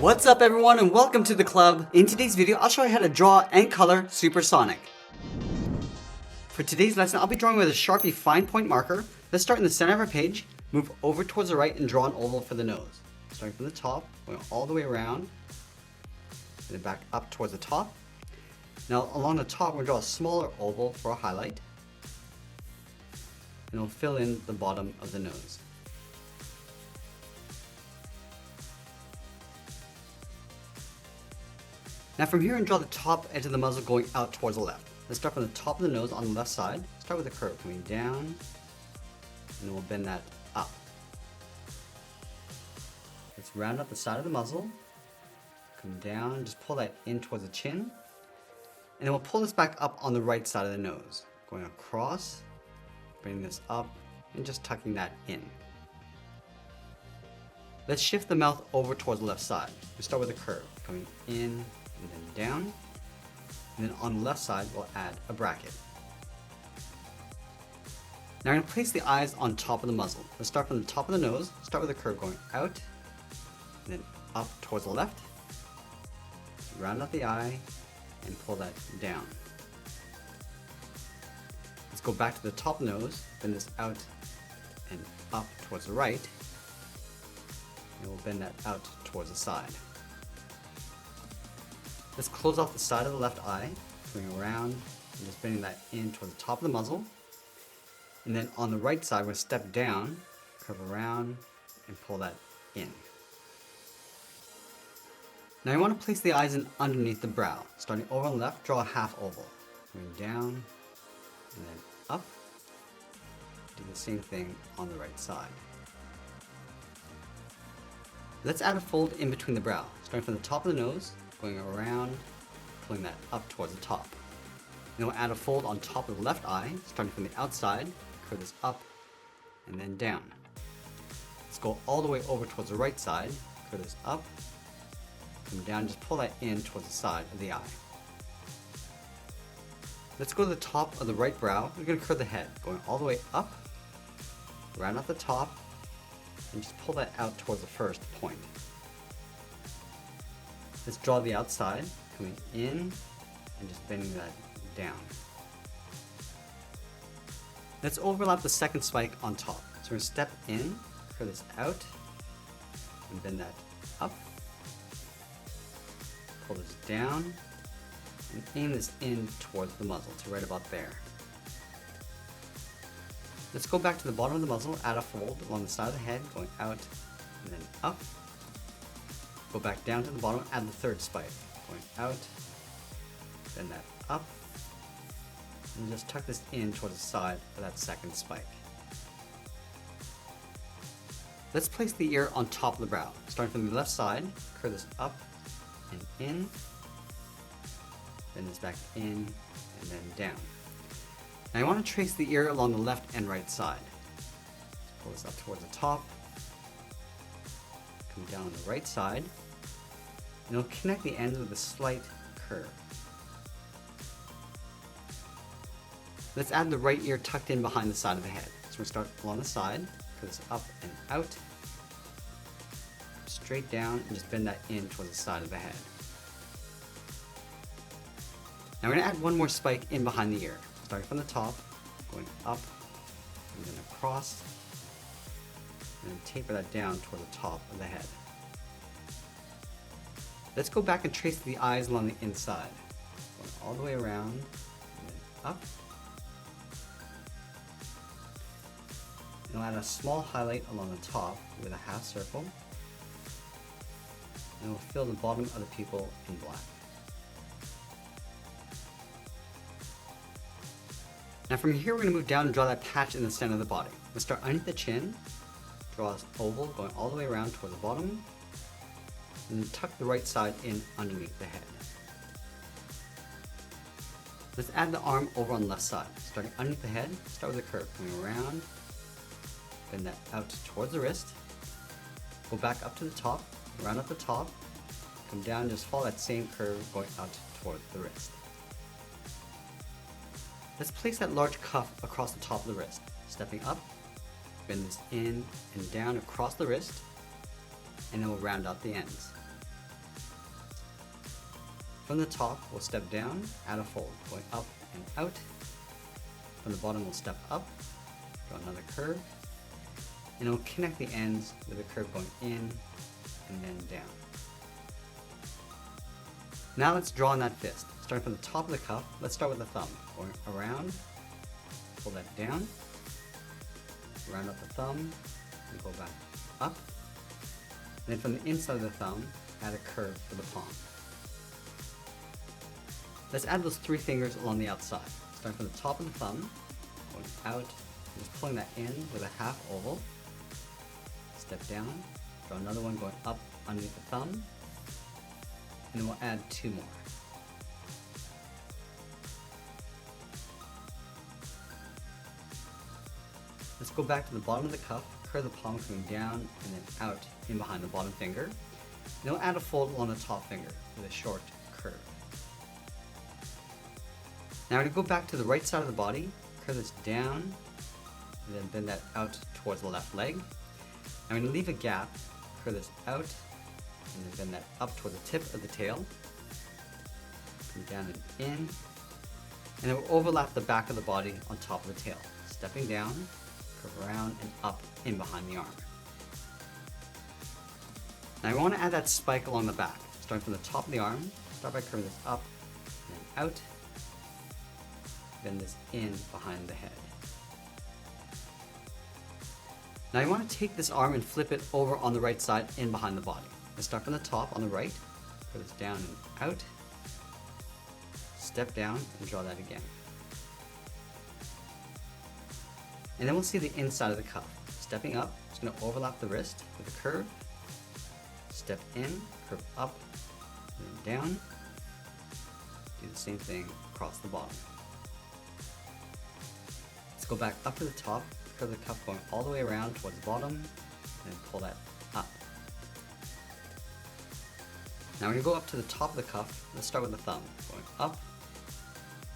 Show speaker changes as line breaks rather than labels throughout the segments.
What's up everyone and welcome to the club. In today's video, I'll show you how to draw and color Supersonic. For today's lesson, I'll be drawing with a Sharpie fine point marker. Let's start in the center of our page, move over towards the right and draw an oval for the nose. Starting from the top, going all the way around, and then back up towards the top. Now along the top, we're going to draw a smaller oval for a highlight. And we'll fill in the bottom of the nose. Now from here, and draw the top edge of the muzzle going out towards the left. Let's start from the top of the nose on the left side. Start with a curve coming down, and then we'll bend that up. Let's round up the side of the muzzle, come down, just pull that in towards the chin, and then we'll pull this back up on the right side of the nose, going across, bringing this up, and just tucking that in. Let's shift the mouth over towards the left side. We start with a curve, coming in, and then down, and then on the left side we'll add a bracket. Now I'm going to place the eyes on top of the muzzle. Let's start from the top of the nose, start with a curve going out, and then up towards the left, round out the eye, and pull that down. Let's go back to the top of the nose, bend this out and up towards the right, and we'll bend that out towards the side. Let's close off the side of the left eye, going around and just bending that in towards the top of the muzzle. And then on the right side, we're going to step down, curve around, and pull that in. Now you want to place the eyes in underneath the brow. Starting over on the left, draw a half oval. Going down, and then up. Do the same thing on the right side. Let's add a fold in between the brow. Starting from the top of the nose, going around, pulling that up towards the top. Then we'll add a fold on top of the left eye, starting from the outside, curve this up, and then down. Let's go all the way over towards the right side, curve this up, come down, just pull that in towards the side of the eye. Let's go to the top of the right brow. We're going to curve the head, going all the way up, round out the top, and just pull that out towards the first point. Let's draw the outside, coming in, and just bending that down. Let's overlap the second spike on top. So we're going to step in, curve this out, and bend that up. Pull this down, and aim this in towards the muzzle, to right about there. Let's go back to the bottom of the muzzle, add a fold along the side of the head, going out, and then up. Go back down to the bottom, add the third spike, going out, bend that up, and just tuck this in towards the side of that second spike. Let's place the ear on top of the brow. Starting from the left side, curve this up and in, bend this back in, and then down. Now I want to trace the ear along the left and right side. Let's pull this up towards the top, come down on the right side, and it'll connect the ends with a slight curve. Let's add the right ear tucked in behind the side of the head. So we'll start along the side, curve this up and out, straight down, and just bend that in towards the side of the head. Now we're going to add one more spike in behind the ear, starting from the top, going up, and then across, and then taper that down toward the top of the head. Let's go back and trace the eyes along the inside, going all the way around, and then up. And we'll add a small highlight along the top with a half circle, and we'll fill the bottom of the pupil in black. Now from here, we're going to move down and draw that patch in the center of the body. Let's start underneath the chin, draw this oval going all the way around toward the bottom, and then tuck the right side in underneath the head. Let's add the arm over on the left side. Starting underneath the head, start with a curve, coming around, bend that out towards the wrist, go back up to the top, round up the top, come down, just follow that same curve going out toward the wrist. Let's place that large cuff across the top of the wrist, stepping up, bend this in and down across the wrist, and then we'll round out the ends. From the top, we'll step down, add a fold, going up and out. From the bottom, we'll step up, draw another curve, and we'll connect the ends with a curve going in and then down. Now let's draw on that fist. Starting from the top of the cuff, let's start with the thumb. Going around, pull that down, round up the thumb, and go back up. And then from the inside of the thumb, add a curve for the palm. Let's add those 3 fingers along the outside. Starting from the top of the thumb, going out, and just pulling that in with a half oval. Step down, draw another one going up underneath the thumb, and then we'll add 2 more. Let's go back to the bottom of the cuff, curve the palm coming down and then out in behind the bottom finger. And then we'll add a fold along the top finger with a short curve. Now we're going to go back to the right side of the body, curve this down, and then bend that out towards the left leg. I'm going to leave a gap, curve this out, and then bend that up toward the tip of the tail. Come down and in. And then we'll overlap the back of the body on top of the tail. Stepping down, curve around and up in behind the arm. Now I want to add that spike along the back. Starting from the top of the arm, start by curving this up and then out. Bend this in behind the head. Now you want to take this arm and flip it over on the right side in behind the body. Let's start from the top on the right, curve this down and out, step down and draw that again. And then we'll see the inside of the cuff. Stepping up, it's going to overlap the wrist with a curve, step in, curve up, and then down, do the same thing across the bottom. Let's go back up to the top, curve the cuff going all the way around towards the bottom, and then pull that up. Now we're going to go up to the top of the cuff. Let's start with the thumb. Going up,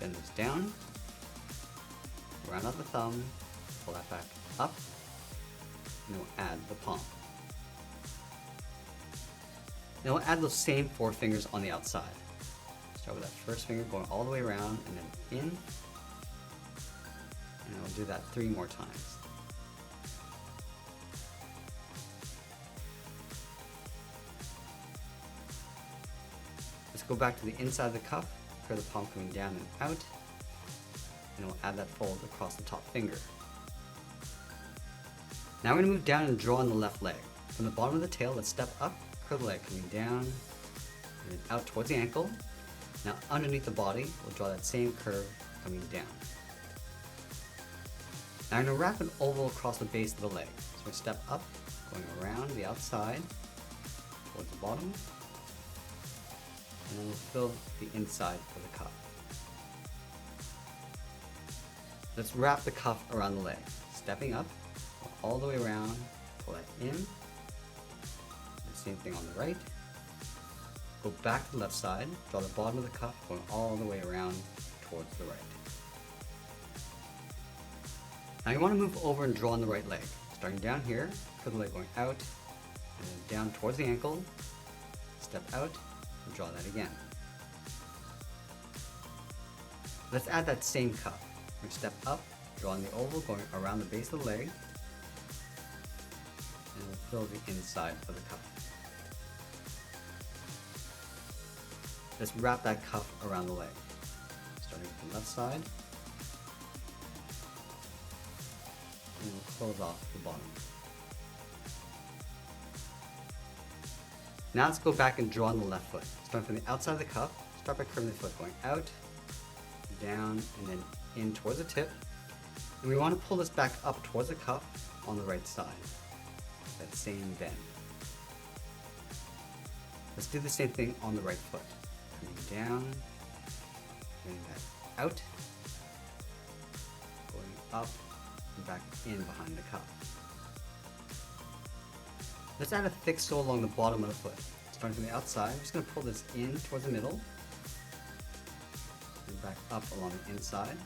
bend this down, round out the thumb, pull that back up, and then we'll add the palm. Then we'll add those same 4 fingers on the outside. Start with that first finger going all the way around and then in. And we'll do that 3 more times. Let's go back to the inside of the cuff, curve the palm coming down and out, and we'll add that fold across the top finger. Now we're going to move down and draw on the left leg. From the bottom of the tail, let's step up, curve the leg coming down, and then out towards the ankle. Now underneath the body, we'll draw that same curve coming down. Now I'm going to wrap an oval across the base of the leg. So we step up, going around the outside, towards the bottom, and then we'll fill the inside of the cuff. Let's wrap the cuff around the leg. Stepping up, all the way around, pull that in. The same thing on the right. Go back to the left side, draw the bottom of the cuff, going all the way around towards the right. Now you want to move over and draw on the right leg. Starting down here, curve the leg going out, and then down towards the ankle, step out, and draw that again. Let's add that same cuff. We step up, draw on the oval going around the base of the leg, and we'll fill the inside of the cuff. Let's wrap that cuff around the leg. Starting from the left side, and we'll close off the bottom. Now let's go back and draw on the left foot. Starting from the outside of the cuff, start by curving the foot going out, down, and then in towards the tip. And we want to pull this back up towards the cuff on the right side. That same bend. Let's do the same thing on the right foot. Coming down, bringing that out, going up, and back in behind the cuff. Let's add a thick sole along the bottom of the foot. Starting from the outside, I'm just going to pull this in towards the middle, and back up along the inside.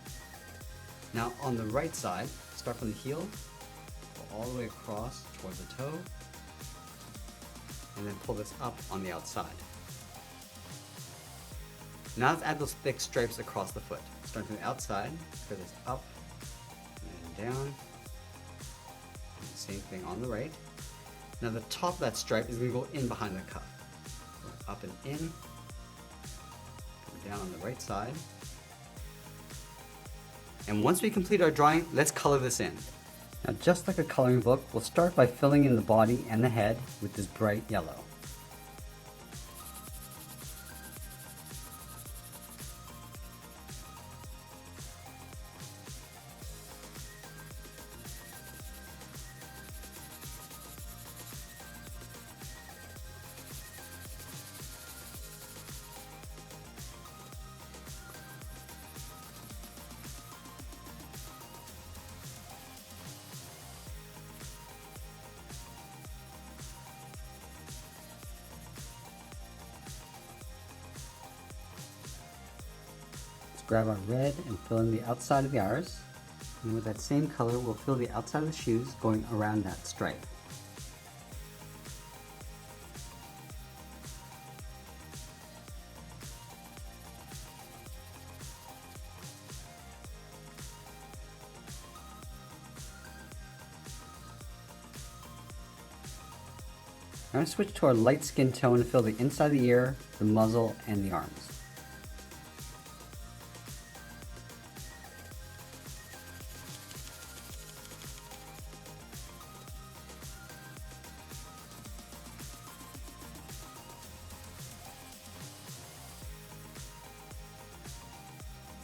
Now on the right side, start from the heel, go all the way across towards the toe, and then pull this up on the outside. Now let's add those thick stripes across the foot. Starting from the outside, curve this up and down. And the same thing on the right. Now the top of that stripe is going to go in behind the cuff. Up and in, down on the right side. And once we complete our drawing, let's color this in. Now just like a coloring book, we'll start by filling in the body and the head with this bright yellow. Grab our red and fill in the outside of the iris, and with that same color we'll fill the outside of the shoes going around that stripe. I'm going to switch to our light skin tone to fill the inside of the ear, the muzzle, and the arms.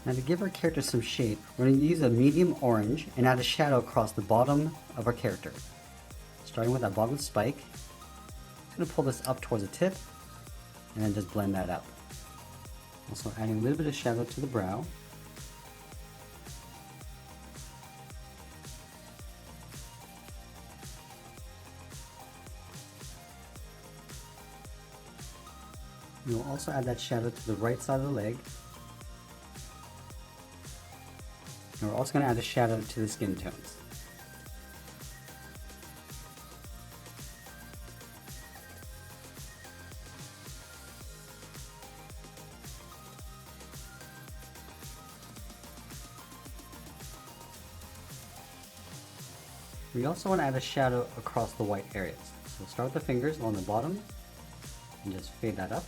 Now to give our character some shape, we're going to use a medium orange and add a shadow across the bottom of our character. Starting with that bottom spike, I'm going to pull this up towards the tip and then just blend that up. Also adding a little bit of shadow to the brow. We'll also add that shadow to the right side of the leg. And we're also going to add a shadow to the skin tones. We also want to add a shadow across the white areas. So we'll start with the fingers along the bottom and just fade that up.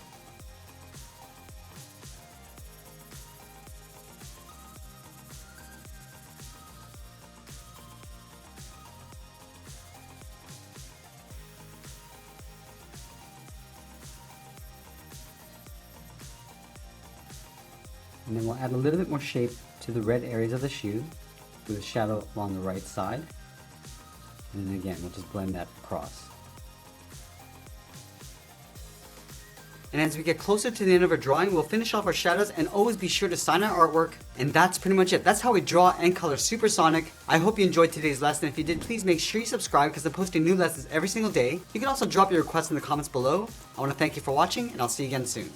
And then we'll add a little bit more shape to the red areas of the shoe with a shadow along the right side. And then again, we'll just blend that across. And as we get closer to the end of our drawing, we'll finish off our shadows and always be sure to sign our artwork. And that's pretty much it. That's how we draw and color supersonic. I hope you enjoyed today's lesson. If you did, please make sure you subscribe because I'm posting new lessons every single day. You can also drop your requests in the comments below. I want to thank you for watching and I'll see you again soon.